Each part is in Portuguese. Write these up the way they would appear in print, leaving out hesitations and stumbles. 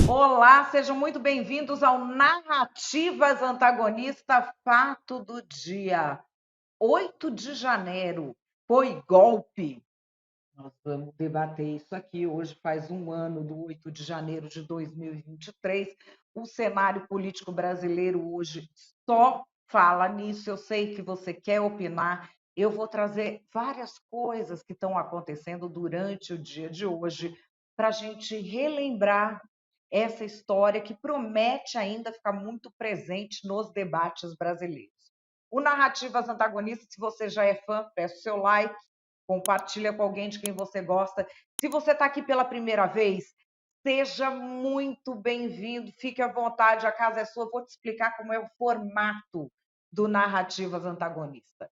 Olá, sejam muito bem-vindos ao Narrativas Antagonista Fato do Dia. 8 de janeiro, foi golpe? Nós vamos debater isso aqui. Hoje faz um ano do 8 de janeiro de 2023. O cenário político brasileiro hoje só fala nisso. Eu sei que você quer opinar. Eu vou trazer várias coisas que estão acontecendo durante o dia de hoje para a gente relembrar essa história que promete ainda ficar muito presente nos debates brasileiros. O Narrativas Antagonistas, se você já é fã, peço seu like, compartilha com alguém de quem você gosta. Se você está aqui pela primeira vez, seja muito bem-vindo, fique à vontade, a casa é sua. Vou te explicar como é o formato do Narrativas Antagonistas.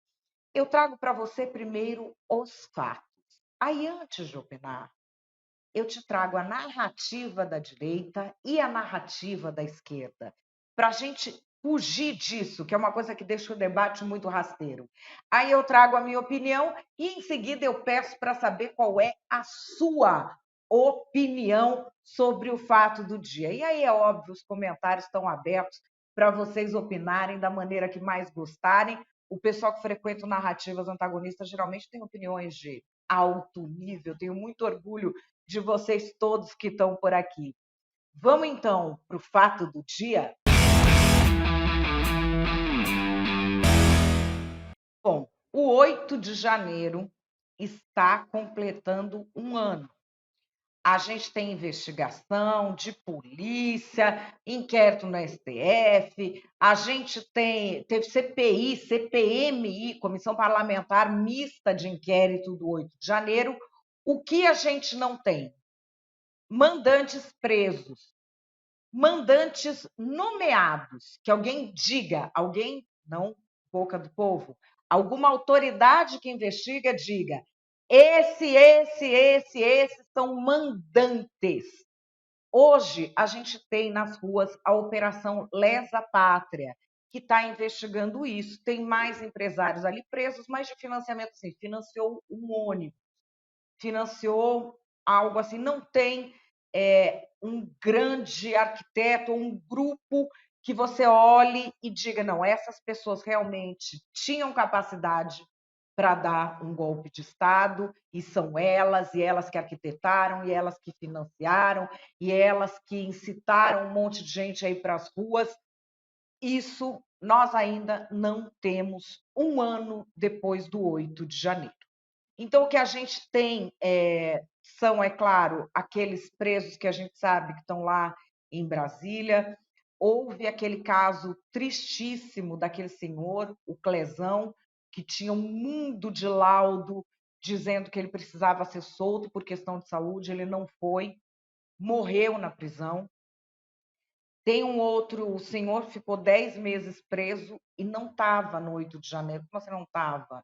Eu trago para você primeiro os fatos. Aí, antes de opinar, eu te trago a narrativa da direita e a narrativa da esquerda, para a gente fugir disso, que é uma coisa que deixa o debate muito rasteiro. Aí eu trago a minha opinião e, em seguida, eu peço para saber qual é a sua opinião sobre o fato do dia. E aí é óbvio, os comentários estão abertos para vocês opinarem da maneira que mais gostarem. O pessoal que frequenta narrativas antagonistas geralmente tem opiniões de alto nível. Tenho muito orgulho de vocês todos que estão por aqui. Vamos então para o fato do dia? Bom, o 8 de janeiro está completando um ano. A gente tem investigação de polícia, inquérito no STF, a gente teve CPI, CPMI, Comissão Parlamentar Mista de Inquérito do 8 de janeiro. O que a gente não tem? Mandantes presos, mandantes nomeados, que alguém diga, alguém, não boca do povo, alguma autoridade que investiga diga, esses são mandantes. Hoje, a gente tem nas ruas a Operação Lesa Pátria, que está investigando isso. Tem mais empresários ali presos, mas de financiamento, sim, financiou um ônibus, financiou algo assim, não tem um grande arquiteto ou um grupo que você olhe e diga, não, essas pessoas realmente tinham capacidade para dar um golpe de Estado, e são elas, e elas que arquitetaram, e elas que financiaram, e elas que incitaram um monte de gente a ir para as ruas. Isso nós ainda não temos um ano depois do 8 de janeiro. Então, o que a gente tem são, é claro, aqueles presos que a gente sabe que estão lá em Brasília. Houve aquele caso tristíssimo daquele senhor, o Clesão, que tinha um mundo de laudo dizendo que ele precisava ser solto por questão de saúde, ele não foi, morreu na prisão. Tem um outro, o senhor ficou 10 meses preso e não estava no 8 de janeiro. Como você não estava?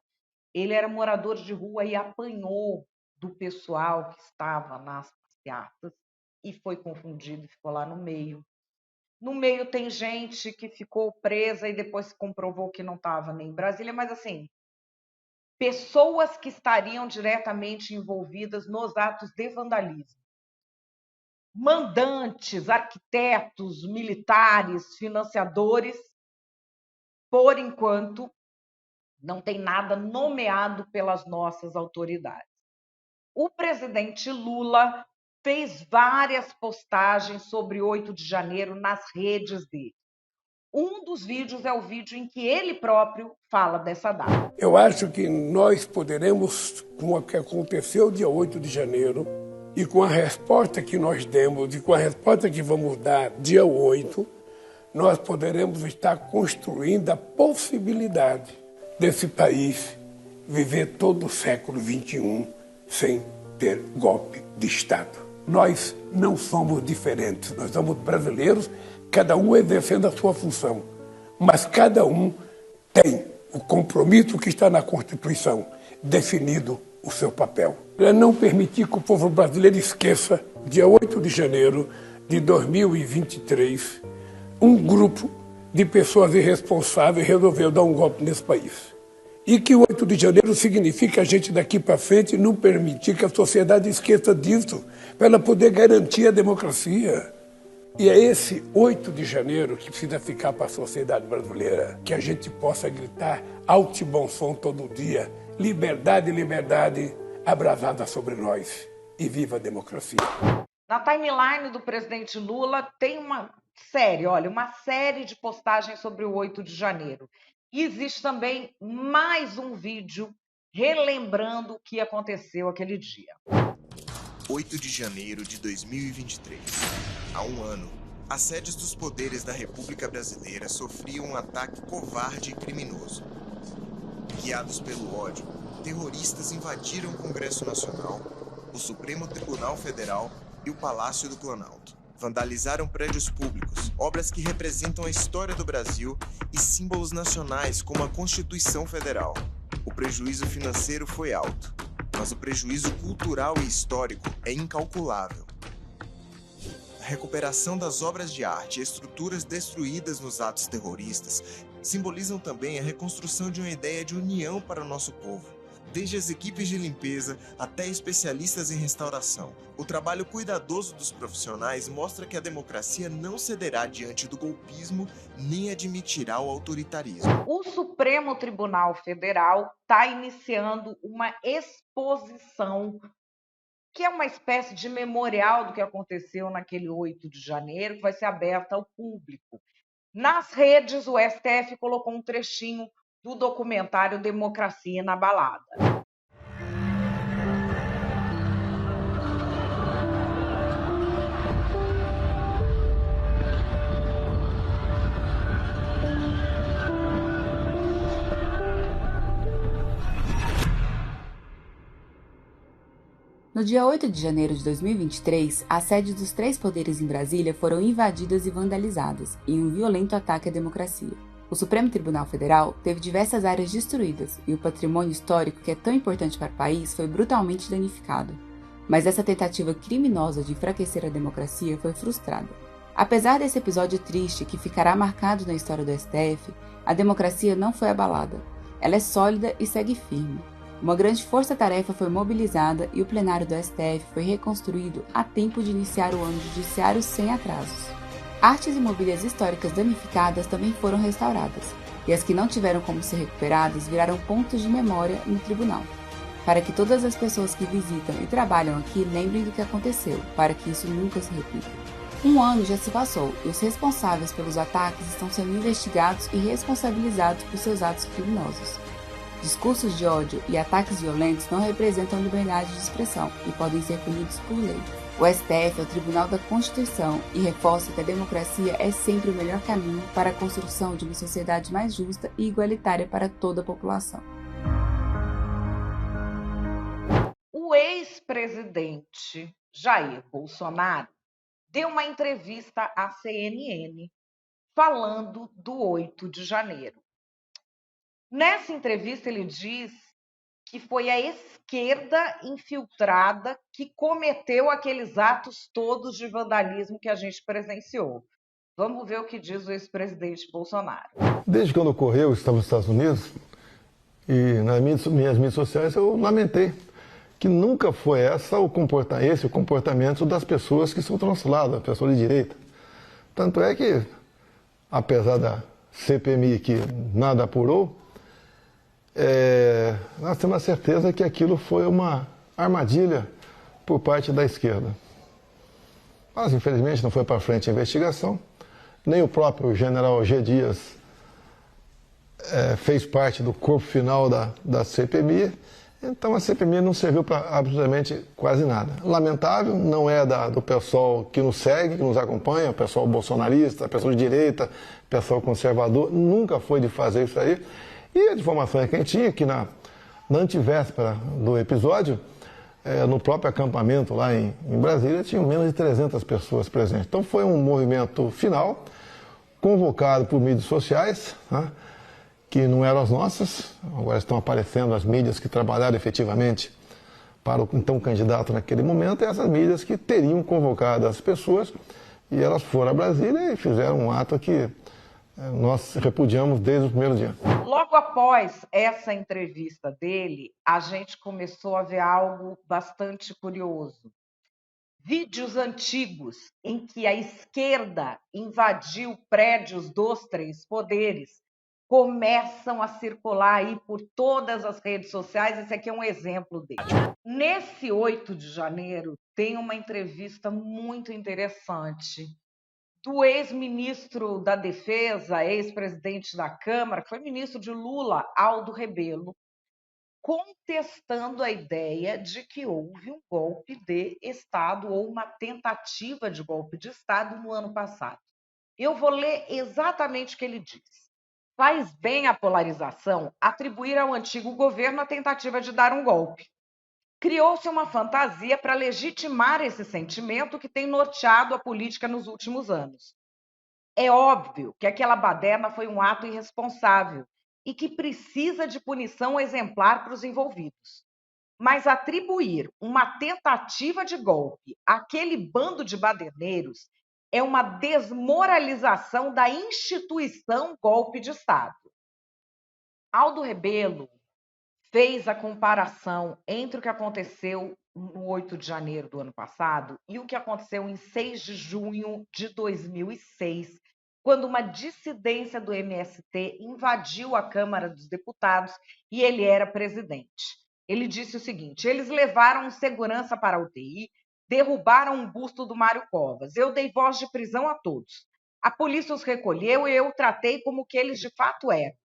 Ele era morador de rua e apanhou do pessoal que estava nas passeatas e foi confundido e ficou lá no meio. No meio tem gente que ficou presa e depois se comprovou que não estava nem em Brasília, mas assim, pessoas que estariam diretamente envolvidas nos atos de vandalismo. Mandantes, arquitetos, militares, financiadores, por enquanto, não tem nada nomeado pelas nossas autoridades. O presidente Lula fez várias postagens sobre 8 de janeiro nas redes dele. Um dos vídeos é o vídeo em que ele próprio fala dessa data. Eu acho que nós poderemos, com o que aconteceu dia 8 de janeiro, e com a resposta que nós demos, e com a resposta que vamos dar dia 8, nós poderemos estar construindo a possibilidade desse país viver todo o século XXI sem ter golpe de Estado. Nós não somos diferentes, nós somos brasileiros, cada um exercendo a sua função, mas cada um tem o compromisso que está na Constituição, definido o seu papel. É não permitir que o povo brasileiro esqueça, dia 8 de janeiro de 2023, um grupo de pessoas irresponsáveis resolveu dar um golpe nesse país. E que o 8 de janeiro significa a gente daqui para frente não permitir que a sociedade esqueça disso, para ela poder garantir a democracia. E é esse 8 de janeiro que precisa ficar para a sociedade brasileira, que a gente possa gritar alto e bom som todo dia, liberdade, liberdade, abrasada sobre nós. E viva a democracia. Na timeline do presidente Lula tem uma série de postagens sobre o 8 de janeiro. E existe também mais um vídeo relembrando o que aconteceu aquele dia. 8 de janeiro de 2023. Há um ano, as sedes dos poderes da República Brasileira sofriam um ataque covarde e criminoso. Guiados pelo ódio, terroristas invadiram o Congresso Nacional, o Supremo Tribunal Federal e o Palácio do Planalto. Vandalizaram prédios públicos, obras que representam a história do Brasil e símbolos nacionais como a Constituição Federal. O prejuízo financeiro foi alto, mas o prejuízo cultural e histórico é incalculável. A recuperação das obras de arte e estruturas destruídas nos atos terroristas simbolizam também a reconstrução de uma ideia de união para o nosso povo. Desde as equipes de limpeza até especialistas em restauração. O trabalho cuidadoso dos profissionais mostra que a democracia não cederá diante do golpismo nem admitirá o autoritarismo. O Supremo Tribunal Federal está iniciando uma exposição, que é uma espécie de memorial do que aconteceu naquele 8 de janeiro, que vai ser aberta ao público. Nas redes, o STF colocou um trechinho do documentário Democracia Inabalada. No dia 8 de janeiro de 2023, as sedes dos três poderes em Brasília foram invadidas e vandalizadas, em um violento ataque à democracia. O Supremo Tribunal Federal teve diversas áreas destruídas e o patrimônio histórico, que é tão importante para o país, foi brutalmente danificado. Mas essa tentativa criminosa de enfraquecer a democracia foi frustrada. Apesar desse episódio triste que ficará marcado na história do STF, a democracia não foi abalada. Ela é sólida e segue firme. Uma grande força-tarefa foi mobilizada e o plenário do STF foi reconstruído a tempo de iniciar o ano judiciário sem atrasos. Artes e mobílias históricas danificadas também foram restauradas, e as que não tiveram como ser recuperadas viraram pontos de memória no tribunal, para que todas as pessoas que visitam e trabalham aqui lembrem do que aconteceu, para que isso nunca se repita. Um ano já se passou e os responsáveis pelos ataques estão sendo investigados e responsabilizados por seus atos criminosos. Discursos de ódio e ataques violentos não representam liberdade de expressão e podem ser punidos por lei. O STF é o Tribunal da Constituição e reforça que a democracia é sempre o melhor caminho para a construção de uma sociedade mais justa e igualitária para toda a população. O ex-presidente Jair Bolsonaro deu uma entrevista à CNN falando do 8 de janeiro. Nessa entrevista, ele diz que foi a esquerda infiltrada que cometeu aqueles atos todos de vandalismo que a gente presenciou. Vamos ver o que diz o ex-presidente Bolsonaro. Desde quando ocorreu, eu estava nos Estados Unidos, e nas minhas mídias sociais eu lamentei que nunca foi esse o comportamento das pessoas que são transladas, pessoas de direita. Tanto é que, apesar da CPMI que nada apurou, nós temos a certeza que aquilo foi uma armadilha por parte da esquerda. Mas, infelizmente, não foi para frente a investigação. Nem o próprio general G. Dias fez parte do corpo final da CPMI. Então, a CPMI não serviu para absolutamente quase nada. Lamentável, não é do pessoal que nos segue, que nos acompanha, o pessoal bolsonarista, pessoal de direita, pessoal conservador, nunca foi de fazer isso aí. E as informações que a gente tinha, que na antivéspera do episódio, no próprio acampamento lá em Brasília, tinham menos de 300 pessoas presentes. Então foi um movimento final, convocado por mídias sociais, né, que não eram as nossas, agora estão aparecendo as mídias que trabalharam efetivamente para o então candidato naquele momento, e essas mídias que teriam convocado as pessoas, e elas foram a Brasília e fizeram um ato que nós repudiamos desde o primeiro dia. Logo após essa entrevista dele, a gente começou a ver algo bastante curioso. vídeos antigos em que a esquerda invadiu prédios dos três poderes começam a circular aí por todas as redes sociais. Esse aqui é um exemplo dele. Nesse 8 de janeiro, tem uma entrevista muito interessante do ex-ministro da Defesa, ex-presidente da Câmara, que foi ministro de Lula, Aldo Rebelo, contestando a ideia de que houve um golpe de Estado ou uma tentativa de golpe de Estado no ano passado. Eu vou ler exatamente o que ele diz. Faz bem a polarização atribuir ao antigo governo a tentativa de dar um golpe. Criou-se uma fantasia para legitimar esse sentimento que tem norteado a política nos últimos anos. É óbvio que aquela baderna foi um ato irresponsável e que precisa de punição exemplar para os envolvidos. Mas atribuir uma tentativa de golpe àquele bando de baderneiros é uma desmoralização da instituição golpe de Estado. Aldo Rebelo fez a comparação entre o que aconteceu no 8 de janeiro do ano passado e o que aconteceu em 6 de junho de 2006, quando uma dissidência do MST invadiu a Câmara dos Deputados e ele era presidente. Ele disse o seguinte: eles levaram segurança para a UTI, derrubaram um busto do Mário Covas. Eu dei voz de prisão a todos. A polícia os recolheu e eu tratei como que eles de fato eram.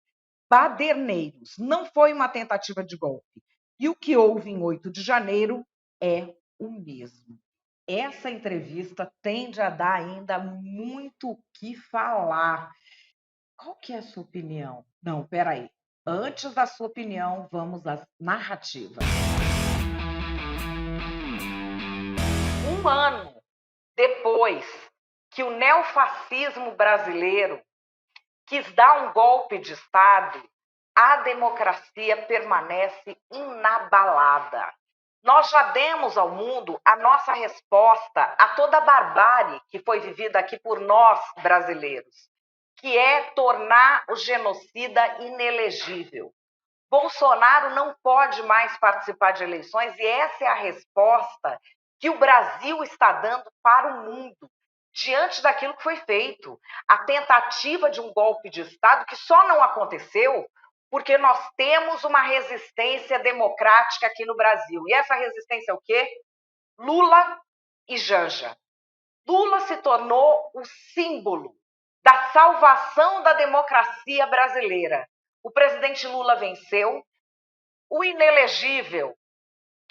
Baderneiros. Não foi uma tentativa de golpe. E o que houve em 8 de janeiro é o mesmo. Essa entrevista tende a dar ainda muito o que falar. Qual que é a sua opinião? Não, peraí. Antes da sua opinião, vamos às narrativas. Um ano depois que o neofascismo brasileiro quis dar um golpe de Estado, a democracia permanece inabalada. Nós já demos ao mundo a nossa resposta a toda a barbárie que foi vivida aqui por nós, brasileiros, que é tornar o genocida inelegível. Bolsonaro não pode mais participar de eleições e essa é a resposta que o Brasil está dando para o mundo diante daquilo que foi feito. A tentativa de um golpe de Estado que só não aconteceu porque nós temos uma resistência democrática aqui no Brasil. E essa resistência é o quê? Lula e Janja. Lula se tornou o símbolo da salvação da democracia brasileira. O presidente Lula venceu, o inelegível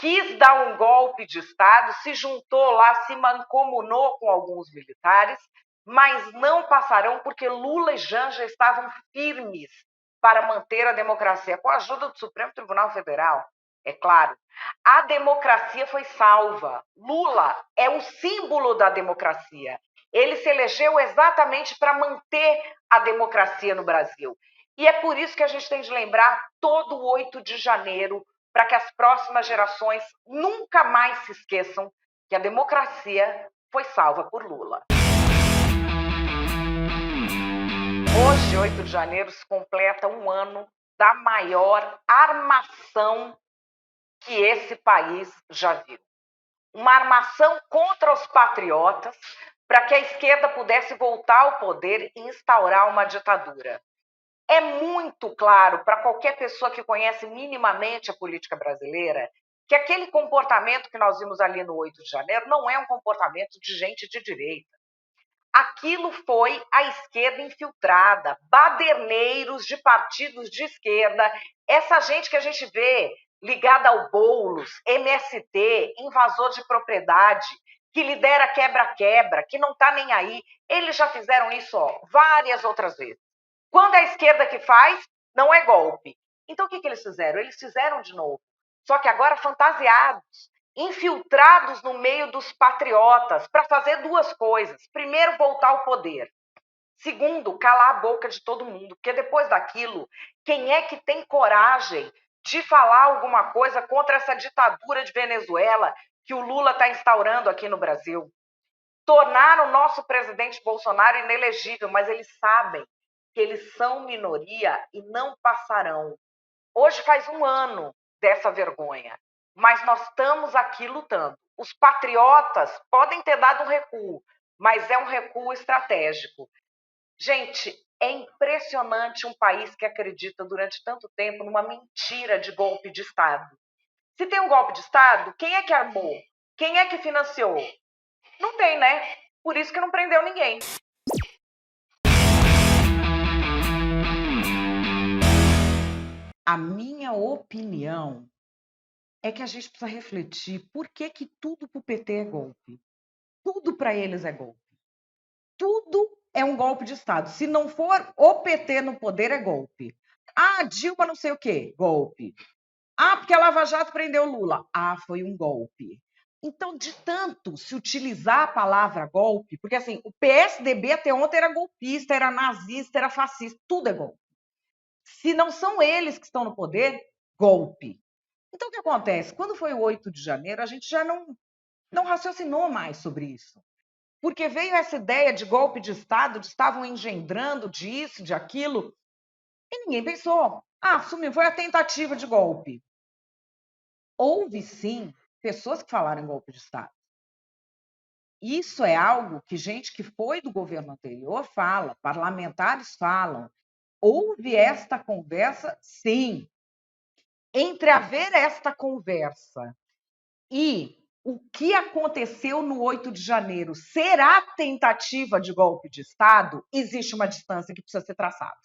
quis dar um golpe de Estado, se juntou lá, se mancomunou com alguns militares, mas não passarão porque Lula e Janja estavam firmes para manter a democracia, com a ajuda do Supremo Tribunal Federal, é claro. A democracia foi salva. Lula é o símbolo da democracia. Ele se elegeu exatamente para manter a democracia no Brasil. E é por isso que a gente tem de lembrar todo o 8 de janeiro, para que as próximas gerações nunca mais se esqueçam que a democracia foi salva por Lula. Hoje, 8 de janeiro, se completa um ano da maior armação que esse país já viu. Uma armação contra os patriotas para que a esquerda pudesse voltar ao poder e instaurar uma ditadura. É muito claro para qualquer pessoa que conhece minimamente a política brasileira que aquele comportamento que nós vimos ali no 8 de janeiro não é um comportamento de gente de direita. Aquilo foi a esquerda infiltrada, baderneiros de partidos de esquerda, essa gente que a gente vê ligada ao Boulos, MST, invasor de propriedade, que lidera quebra-quebra, que não está nem aí. Eles já fizeram isso várias outras vezes. Quando é a esquerda que faz, não é golpe. Então o que eles fizeram? Eles fizeram de novo, só que agora fantasiados, infiltrados no meio dos patriotas, para fazer duas coisas. Primeiro, voltar ao poder. Segundo, calar a boca de todo mundo, porque depois daquilo, quem é que tem coragem de falar alguma coisa contra essa ditadura de Venezuela que o Lula está instaurando aqui no Brasil? Tornaram o nosso presidente Bolsonaro inelegível, mas eles sabem que eles são minoria e não passarão. Hoje faz um ano dessa vergonha, mas nós estamos aqui lutando. os patriotas podem ter dado um recuo, mas é um recuo estratégico. Gente, é impressionante um país que acredita durante tanto tempo numa mentira de golpe de Estado. Se tem um golpe de Estado, quem é que armou? Quem é que financiou? Não tem, né? Por isso que não prendeu ninguém. A minha opinião é que a gente precisa refletir por que tudo para o PT é golpe. Tudo para eles é golpe. Tudo é um golpe de Estado. Se não for o PT no poder, é golpe. Ah, Dilma não sei o quê, golpe. Ah, porque a Lava Jato prendeu Lula. Ah, foi um golpe. Então, de tanto se utilizar a palavra golpe, porque assim, o PSDB até ontem era golpista, era nazista, era fascista, tudo é golpe. Se não são eles que estão no poder, golpe. Então, o que acontece? Quando foi o 8 de janeiro, a gente já não raciocinou mais sobre isso. Porque veio essa ideia de golpe de Estado, de estavam engendrando disso, de aquilo, e ninguém pensou. Ah, sumiu, foi a tentativa de golpe. Houve, sim, pessoas que falaram em golpe de Estado. Isso é algo que gente que foi do governo anterior fala, parlamentares falam. Houve esta conversa, sim. Entre haver esta conversa e o que aconteceu no 8 de janeiro será tentativa de golpe de Estado, existe uma distância que precisa ser traçada.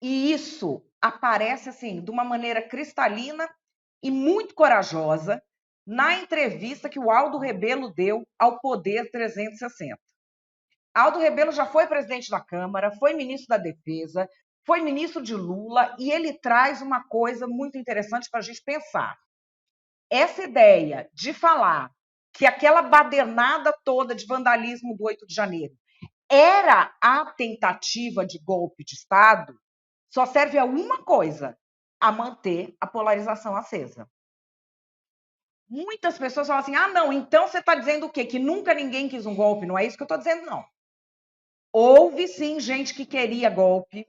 E isso aparece assim, de uma maneira cristalina e muito corajosa na entrevista que o Aldo Rebelo deu ao Poder 360. Aldo Rebelo já foi presidente da Câmara, foi ministro da Defesa, foi ministro de Lula, e ele traz uma coisa muito interessante para a gente pensar. Essa ideia de falar que aquela badernada toda de vandalismo do 8 de janeiro era a tentativa de golpe de Estado só serve a uma coisa, a manter a polarização acesa. Muitas pessoas falam assim, ah, não, então você está dizendo o quê? Que nunca ninguém quis um golpe? Não é isso que eu estou dizendo, não. Houve, sim, gente que queria golpe,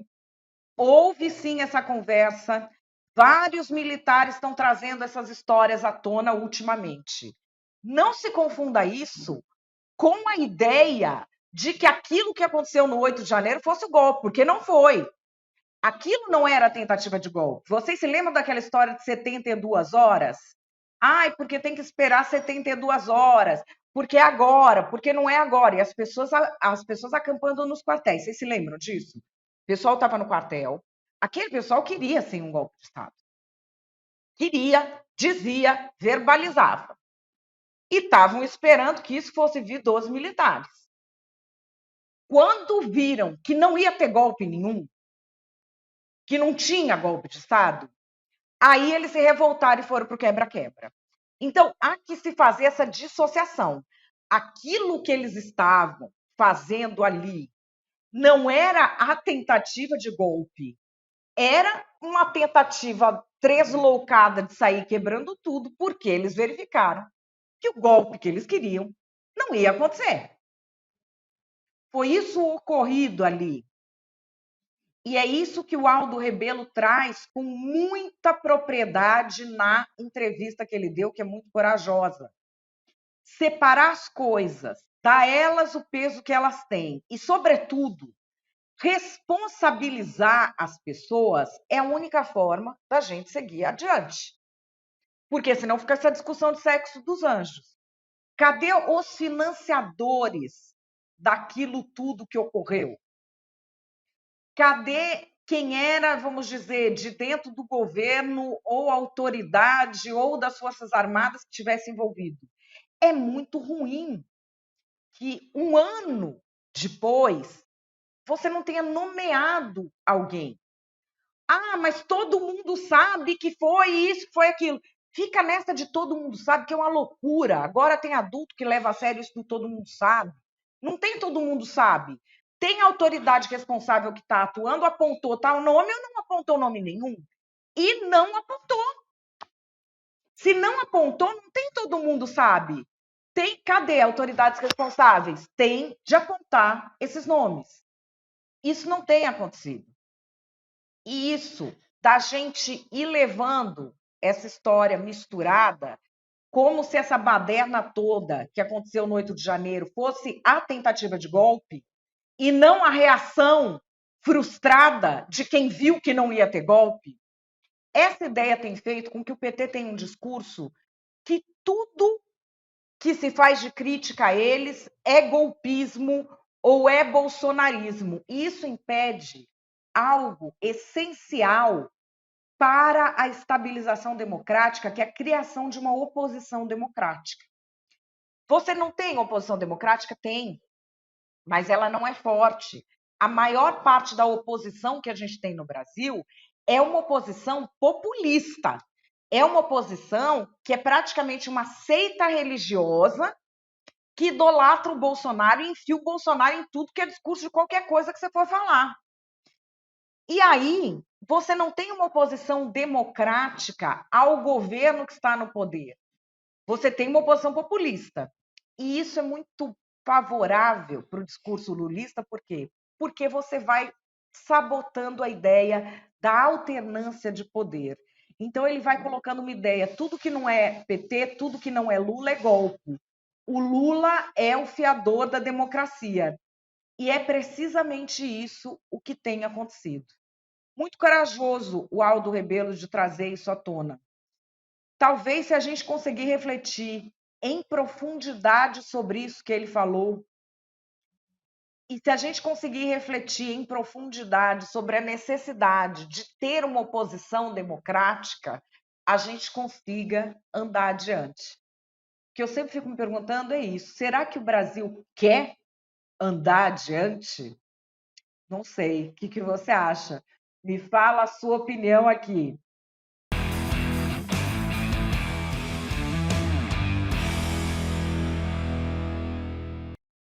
houve, sim, essa conversa. Vários militares estão trazendo essas histórias à tona ultimamente. Não se confunda isso com a ideia de que aquilo que aconteceu no 8 de janeiro fosse o golpe, porque não foi. Aquilo não era tentativa de golpe. Vocês se lembram daquela história de 72 horas? Ai, porque tem que esperar 72 horas, porque é agora, porque não é agora. E as pessoas acampando nos quartéis. Vocês se lembram disso? O pessoal estava no quartel. Aquele pessoal queria, sim, um golpe de Estado. Queria, dizia, verbalizava. E estavam esperando que isso fosse vir dos militares. Quando viram que não ia ter golpe nenhum, que não tinha golpe de Estado, aí eles se revoltaram e foram para o quebra-quebra. Então, há que se fazer essa dissociação. Aquilo que eles estavam fazendo ali não era a tentativa de golpe, era uma tentativa tresloucada de sair quebrando tudo, porque eles verificaram que o golpe que eles queriam não ia acontecer. Foi isso ocorrido ali. E é isso que o Aldo Rebelo traz com muita propriedade na entrevista que ele deu, que é muito corajosa. Separar as coisas, dar a elas o peso que elas têm e, sobretudo, responsabilizar as pessoas é a única forma da gente seguir adiante. Porque senão fica essa discussão de sexo dos anjos. Cadê os financiadores daquilo tudo que ocorreu? Cadê quem era, vamos dizer, de dentro do governo ou autoridade ou das Forças Armadas que tivesse envolvido? É muito ruim que um ano depois você não tenha nomeado alguém. Ah, mas todo mundo sabe que foi isso, que foi aquilo. Fica nessa de todo mundo sabe, que é uma loucura. Agora tem adulto que leva a sério isso do todo mundo sabe. Não tem todo mundo sabe. Tem autoridade responsável que está atuando, apontou tal nome ou não apontou nome nenhum? E não apontou. Se não apontou, não tem todo mundo sabe. Tem, cadê autoridades responsáveis? Tem de apontar esses nomes. Isso não tem acontecido. E isso da gente ir levando essa história misturada como se essa baderna toda que aconteceu no 8 de janeiro fosse a tentativa de golpe e não a reação frustrada de quem viu que não ia ter golpe. Essa ideia tem feito com que o PT tenha um discurso que tudo que se faz de crítica a eles é golpismo ou é bolsonarismo. E isso impede algo essencial para a estabilização democrática, que é a criação de uma oposição democrática. Você não tem oposição democrática? Tem, mas ela não é forte. A maior parte da oposição que a gente tem no Brasil é uma oposição populista. É uma oposição que é praticamente uma seita religiosa que idolatra o Bolsonaro e enfia o Bolsonaro em tudo que é discurso de qualquer coisa que você for falar. E aí, você não tem uma oposição democrática ao governo que está no poder. Você tem uma oposição populista. E isso é muito favorável para o discurso lulista, por quê? Porque você vai sabotando a ideia da alternância de poder. Então, ele vai colocando uma ideia, tudo que não é PT, tudo que não é Lula é golpe. O Lula é o fiador da democracia. E é precisamente isso o que tem acontecido. Muito corajoso o Aldo Rebelo de trazer isso à tona. Talvez, se a gente conseguir refletir em profundidade sobre isso que ele falou, e se a gente conseguir refletir em profundidade sobre a necessidade de ter uma oposição democrática, a gente consiga andar adiante. O que eu sempre fico me perguntando é isso: será que o Brasil quer andar adiante? Não sei. O que você acha? Me fala a sua opinião aqui.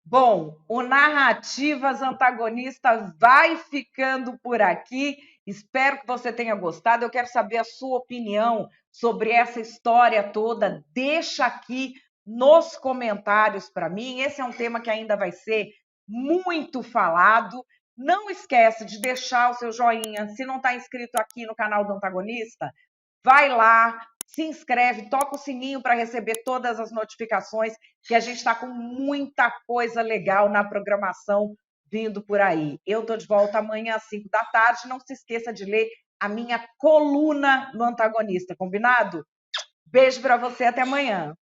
Bom, o Narrativas Antagonistas vai ficando por aqui. Espero que você tenha gostado. Eu quero saber a sua opinião sobre essa história toda. Deixa aqui nos comentários para mim. Esse é um tema que ainda vai ser muito falado. Não esquece de deixar o seu joinha. Se não está inscrito aqui no canal do Antagonista, vai lá, se inscreve, toca o sininho para receber todas as notificações, que a gente está com muita coisa legal na programação vindo por aí. Eu estou de volta amanhã às 5 da tarde. Não se esqueça de ler a minha coluna no Antagonista, combinado? Beijo para você, até amanhã.